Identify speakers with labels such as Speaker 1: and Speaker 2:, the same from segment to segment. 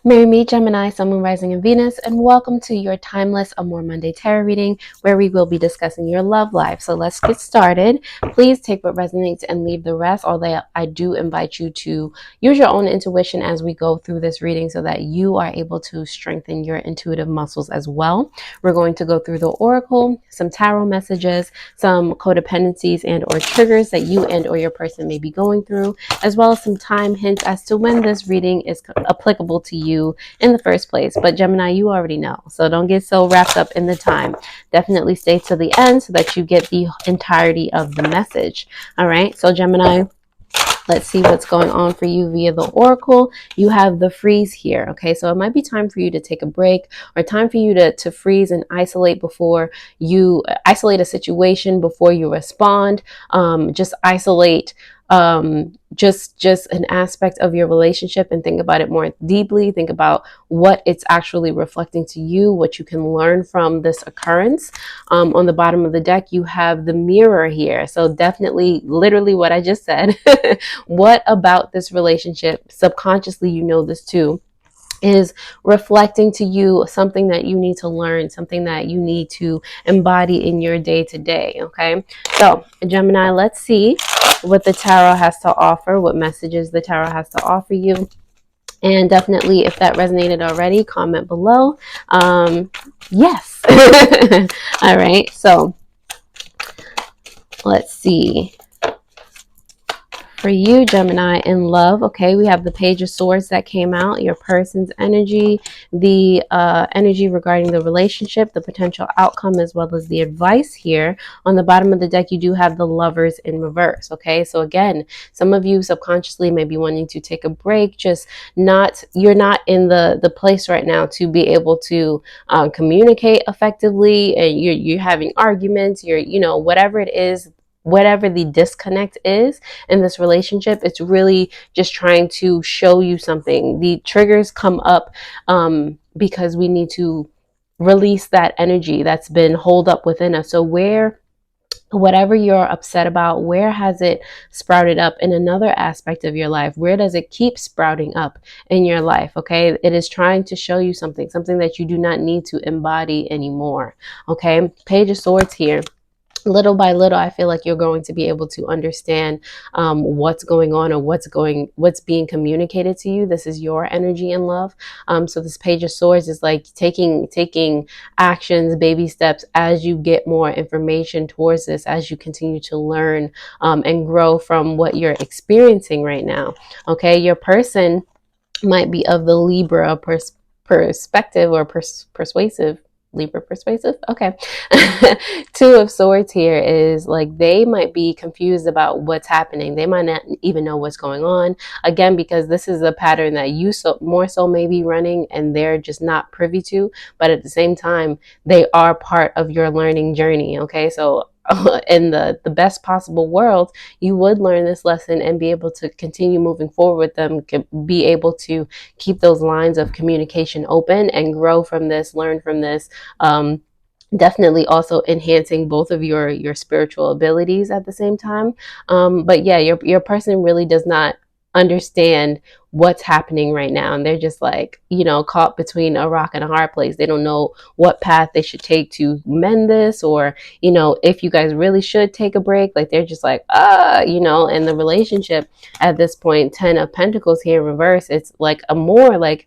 Speaker 1: Marry me, Gemini, Sun, Moon, Rising, and Venus, and welcome to your timeless Amor Monday tarot reading, where we will be discussing your love life. So let's get started. Please take what resonates and leave the rest, although I do invite you to use your own intuition as we go through this reading so that you are able to strengthen your intuitive muscles as well. We're going to go through the oracle, some tarot messages, some codependencies and or triggers that you and or your person may be going through, as well as some time hints as to when this reading is applicable to you in the first place. But Gemini, you already know, so don't get so wrapped up in the time. Definitely stay to the end so that you get the entirety of the message. All right, so Gemini, let's see what's going on for you via the oracle. You have the freeze here. Okay, so it might be time for you to take a break, or time for you to freeze and isolate before you isolate a situation before you respond. Just isolate just an aspect of your relationship and think about it more deeply. Think about what it's actually reflecting to you, what you can learn from this occurrence. On the bottom of the deck, you have the mirror here. So definitely, literally what I just said. What about this relationship? Subconsciously, you know this too, is reflecting to you something that you need to learn, something that you need to embody in your day to day. Okay, so Gemini, let's see what the tarot has to offer, what messages the tarot has to offer you. And definitely, if that resonated already, comment below. Yes. All right, so let's see. For you, Gemini, in love, okay, we have the Page of Swords that came out, your person's energy, the energy regarding the relationship, the potential outcome, as well as the advice here. On the bottom of the deck, you do have the Lovers in reverse, okay? So again, some of you subconsciously may be wanting to take a break, you're not in the place right now to be able to communicate effectively, and you're having arguments, whatever it is, whatever the disconnect is in this relationship, it's really just trying to show you something. The triggers come up because we need to release that energy that's been holed up within us. So whatever you're upset about, where has it sprouted up in another aspect of your life? Where does it keep sprouting up in your life? Okay, it is trying to show you something that you do not need to embody anymore. Okay, Page of Swords here. Little by little, I feel like you're going to be able to understand what's going on, or what's being communicated to you. This is your energy in love. So this Page of Swords is like taking actions, baby steps, as you get more information towards this, as you continue to learn and grow from what you're experiencing right now. Okay, your person might be of the Libra perspective, or persuasive. Libra persuasive. Okay. Two of Swords here is like they might be confused about what's happening. They might not even know what's going on. Again, because this is a pattern that you more so may be running and they're just not privy to. But at the same time, they are part of your learning journey. Okay. So in the best possible world, you would learn this lesson and be able to continue moving forward with them, be able to keep those lines of communication open and grow from this, learn from this. Definitely also enhancing both of your spiritual abilities at the same time. But yeah, your person really does not understand what's happening right now, and they're just like, caught between a rock and a hard place. They don't know what path they should take to mend this, or if you guys really should take a break. Like they're just like, and the relationship at this point, 10 of Pentacles here in reverse, it's like a more like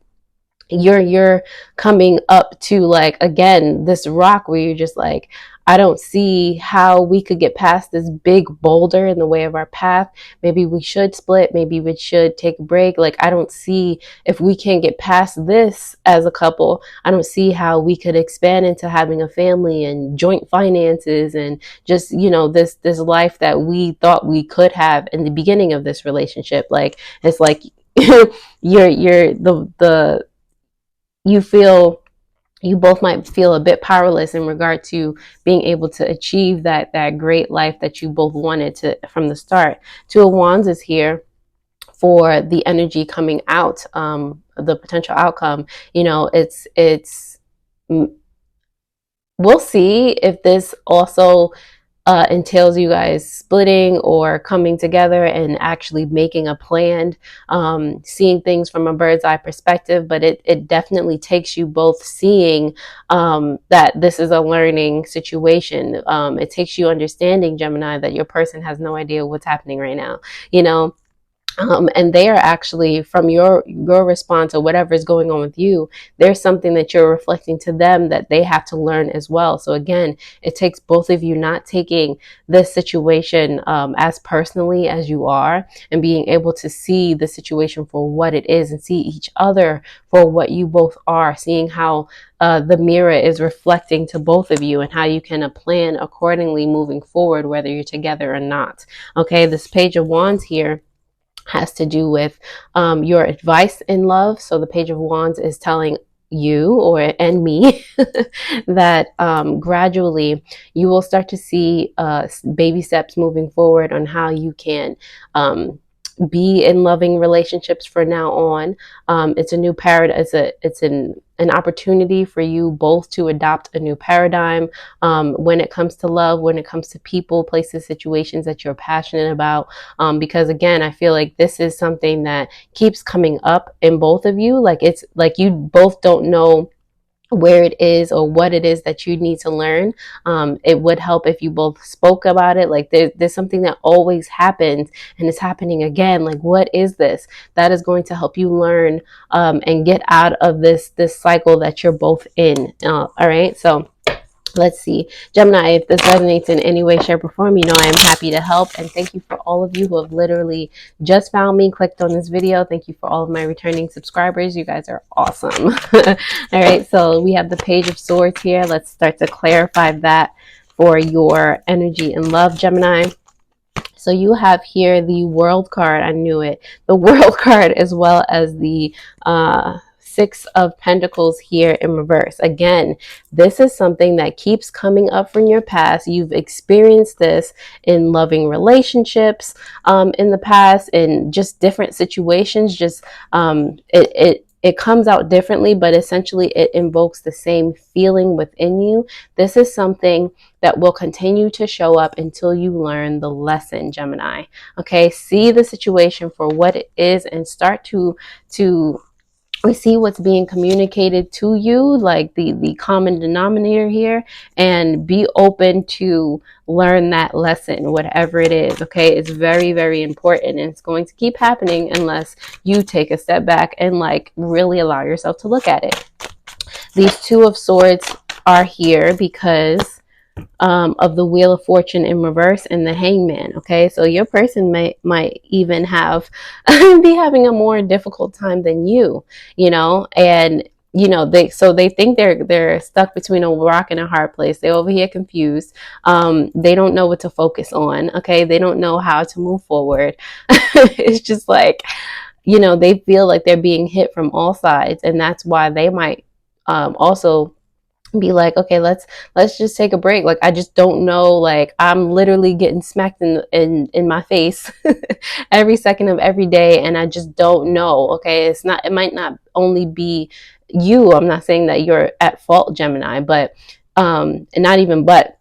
Speaker 1: you're coming up to, like, again, this rock where you're just like, I don't see how we could get past this big boulder in the way of our path. Maybe we should split. Maybe we should take a break. Like, I don't see, if we can't get past this as a couple, I don't see how we could expand into having a family and joint finances and just, this life that we thought we could have in the beginning of this relationship. Like, it's like you both might feel a bit powerless in regard to being able to achieve that great life that you both wanted to from the start. Two of Wands is here for the energy coming out, the potential outcome. We'll see if this also entails you guys splitting or coming together and actually making a plan, seeing things from a bird's eye perspective. But it definitely takes you both seeing that this is a learning situation. It takes you understanding, Gemini, that your person has no idea what's happening right now, you know. And they are actually, from your response or whatever is going on with you, there's something that you're reflecting to them that they have to learn as well. So again, it takes both of you not taking this situation as personally as you are, and being able to see the situation for what it is and see each other for what you both are, seeing how the mirror is reflecting to both of you and how you can plan accordingly moving forward, whether you're together or not. Okay, this Page of Wands here has to do with your advice in love. So the Page of Wands is telling you and me that gradually you will start to see baby steps moving forward on how you can be in loving relationships for now on. It's a new paradigm. It's an opportunity for you both to adopt a new paradigm when it comes to love, when it comes to people, places, situations that you're passionate about. Because again, I feel like this is something that keeps coming up in both of you. Like it's like you both don't know where it is or what it is that you need to learn. It would help if you both spoke about it. Like there's something that always happens and it's happening again. Like, what is this? That is going to help you learn and get out of this cycle that you're both in. All right. So let's see, Gemini, if this resonates in any way, shape, or form, you know I am happy to help. And thank you for all of you who have literally just found me, clicked on this video. Thank you for all of my returning subscribers. You guys are awesome. All right, so we have the Page of Swords here. Let's start to clarify that for your energy and love, Gemini. So you have here the World card. I knew it. The World card, as well as the Six of Pentacles here in reverse. Again, this is something that keeps coming up from your past. You've experienced this in loving relationships in the past, in just different situations. Just it comes out differently, but essentially it invokes the same feeling within you. This is something that will continue to show up until you learn the lesson, Gemini. Okay, see the situation for what it is and start to see what's being communicated to you, like the common denominator here, and be open to learn that lesson, whatever it is. Okay, it's very, very important, and it's going to keep happening unless you take a step back and like really allow yourself to look at it. These Two of Swords are here because of the Wheel of Fortune in reverse and the Hangman. Okay, so your person might even have be having a more difficult time than you know, and you know, they think they're stuck between a rock and a hard place. They're over here confused. They don't know what to focus on. Okay, they don't know how to move forward. It's just like, you know, they feel like they're being hit from all sides, and that's why they might also be like, okay, let's just take a break. Like, I just don't know, like I'm literally getting smacked in my face every second of every day, and I just don't know. Okay, it might not only be you. I'm not saying that you're at fault, Gemini, but and not even but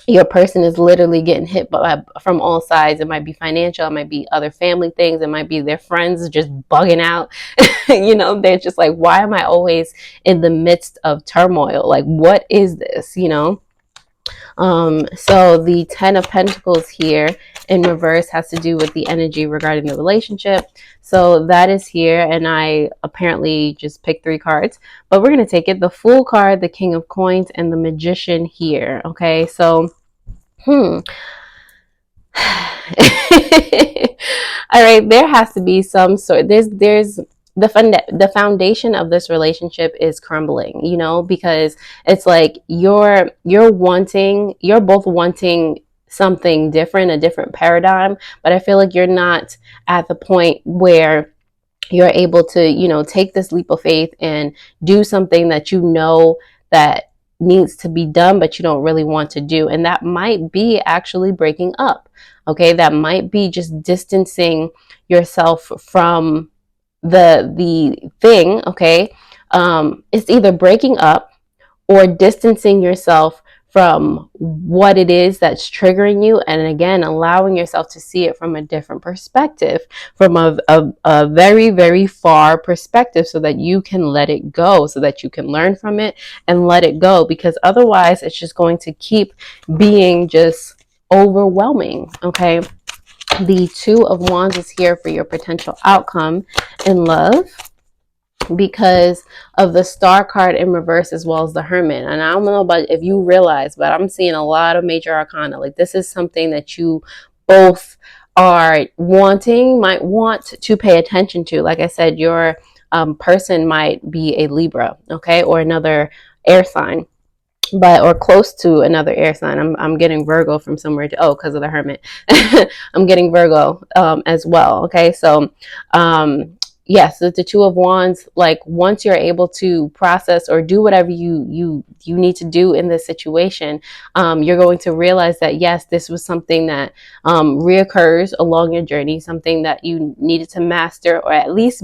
Speaker 1: your person is literally getting hit from all sides. It might be financial, it might be other family things, it might be their friends just bugging out. You know, they're just like, why am I always in the midst of turmoil? Like, what is this, you know? So the Ten of Pentacles here in reverse has to do with the energy regarding the relationship. So that is here, and I apparently just picked 3 cards, but we're going to take it. The Fool card, the King of Coins, and the Magician here. Okay, so all right, there has to be some sort, there's the foundation of this relationship is crumbling, you know, because it's like you're both wanting something different, a different paradigm, but I feel like you're not at the point where you're able to, you know, take this leap of faith and do something that you know that needs to be done, but you don't really want to do. And that might be actually breaking up. Okay, that might be just distancing yourself from the thing. Okay, it's either breaking up or distancing yourself from what it is that's triggering you, and again allowing yourself to see it from a different perspective, from a very, very far perspective, so that you can let it go, so that you can learn from it and let it go, because otherwise it's just going to keep being just overwhelming. Okay, the Two of Wands is here for your potential outcome in love, because of the Star card in reverse, as well as the Hermit. And I don't know about if you realize, but I'm seeing a lot of major arcana. Like, this is something that you both are might want to pay attention to. Like I said, your person might be a Libra, okay, or another air sign, but or close to another air sign. I'm getting Virgo from somewhere because of the Hermit. I'm getting Virgo as well. Okay, so yes, the Two of Wands, like, once you're able to process or do whatever you need to do in this situation, you're going to realize that yes, this was something that reoccurs along your journey, something that you needed to master, or at least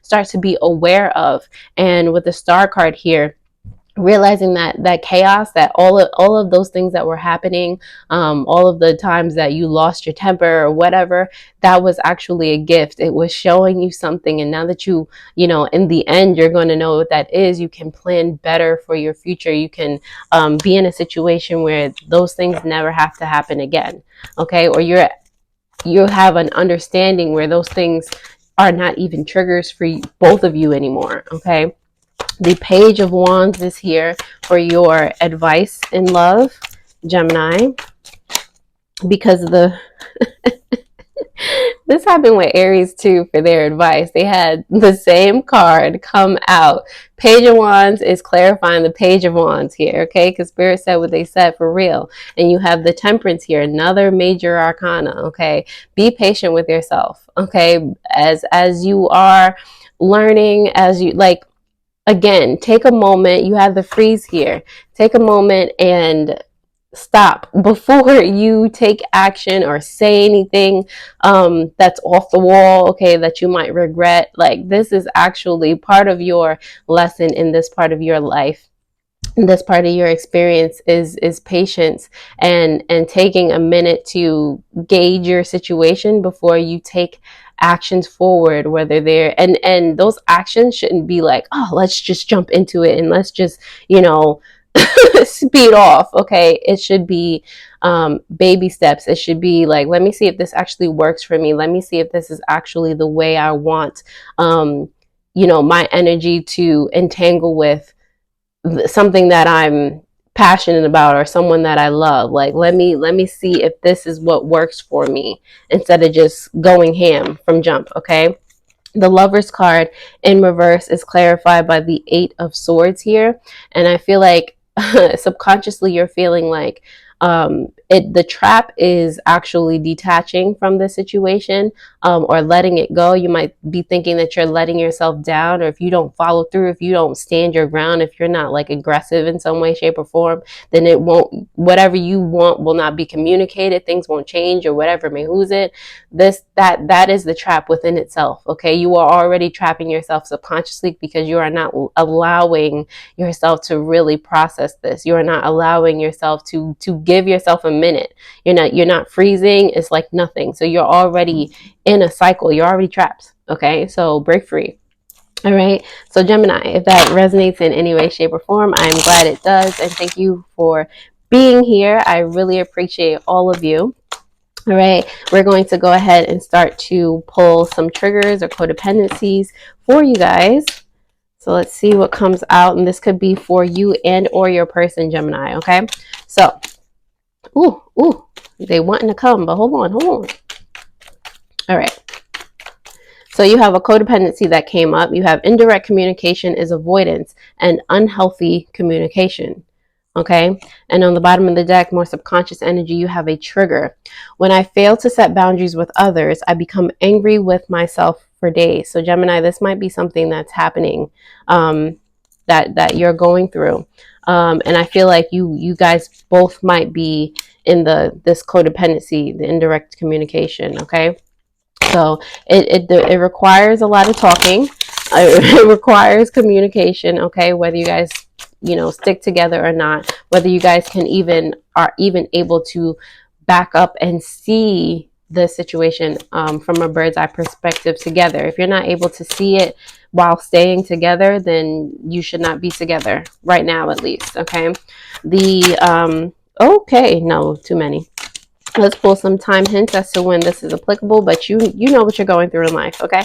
Speaker 1: start to be aware of. And with the Star card here, realizing that chaos, that all of those things that were happening, all of the times that you lost your temper or whatever, that was actually a gift. It was showing you something, and now that you know, in the end, you're going to know what that is. You can plan better for your future. You can be in a situation where those things never have to happen again. Okay, or you have an understanding where those things are not even triggers for both of you anymore. Okay. The Page of Wands is here for your advice in love, Gemini, because of the this happened with Aries too for their advice. They had the same card come out. Page of Wands is clarifying the Page of Wands here, okay? Because Spirit said what they said for real. And you have the Temperance here, another major arcana, okay? Be patient with yourself, okay? As you are learning, as you like. Again, take a moment. You have the freeze here. Take a moment and stop before you take action or say anything that's off the wall, okay, that you might regret. Like, this is actually part of your lesson in this part of your life. This part of your experience is patience and taking a minute to gauge your situation before you take actions forward, whether they're and those actions shouldn't be like, oh, let's just jump into it and let's just, you know, speed off. Okay, it should be baby steps. It should be like, let me see if this actually works for me. Let me see if this is actually the way I want you know, my energy to entangle with something that I'm passionate about or someone that I love. Like, let me see if this is what works for me, instead of just going ham from jump. Okay, the Lover's card in reverse is clarified by the Eight of Swords here, and I feel like subconsciously you're feeling like the trap is actually detaching from the situation, or letting it go. You might be thinking that you're letting yourself down, or if you don't follow through, if you don't stand your ground, if you're not like aggressive in some way, shape, or form, then it won't, whatever you want will not be communicated. Things won't change, or whatever may lose it. That is the trap within itself. Okay, you are already trapping yourself subconsciously because you are not allowing yourself to really process this. You are not allowing yourself to give yourself a minute. You're not freezing. It's like nothing. So you're already in a cycle. You're already trapped. Okay, so break free. All right, so Gemini, if that resonates in any way, shape, or form, I'm glad it does, and thank you for being here. I really appreciate all of you. All right, we're going to go ahead and start to pull some triggers or codependencies for you guys. So let's see what comes out, and this could be for you and or your person, Gemini. Okay, so ooh, they wanting to come, but hold on. All right. So you have a codependency that came up. You have indirect communication is avoidance and unhealthy communication. Okay. And on the bottom of the deck, more subconscious energy, you have a trigger. When I fail to set boundaries with others, I become angry with myself for days. So Gemini, this might be something that's happening, that you're going through. And I feel like you guys both might be in this codependency, the indirect communication. Okay. So it requires a lot of talking. It requires communication. Okay, whether you guys stick together or not, whether you guys are even able to back up and see the situation from a bird's eye perspective together. If you're not able to see it while staying together, then you should not be together right now, at least. Okay. Okay, no, too many. Let's pull some time hints as to when this is applicable, but you know what you're going through in life, okay?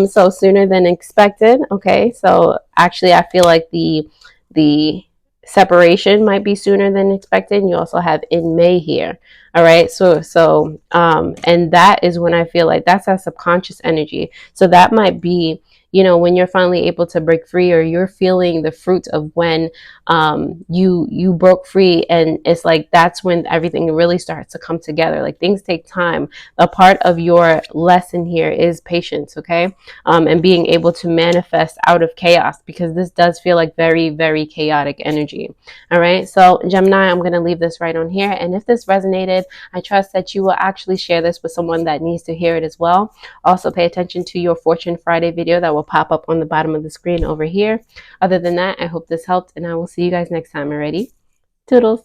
Speaker 1: So sooner than expected, okay? So actually, I feel like the separation might be sooner than expected. And you also have in May here, all right? And that is when I feel like that's that subconscious energy. So that might be, when you're finally able to break free, or you're feeling the fruit of when you broke free, and it's like that's when everything really starts to come together. Like, things take time. A part of your lesson here is patience, okay? And being able to manifest out of chaos, because this does feel like very, very chaotic energy. All right, so Gemini, I'm going to leave this right on here, and if this resonated, I trust that you will actually share this with someone that needs to hear it as well. Also, pay attention to your Fortune Friday video that will pop up on the bottom of the screen over here. Other than that, I hope this helped, and I will see you guys next time. Alrighty? Toodles.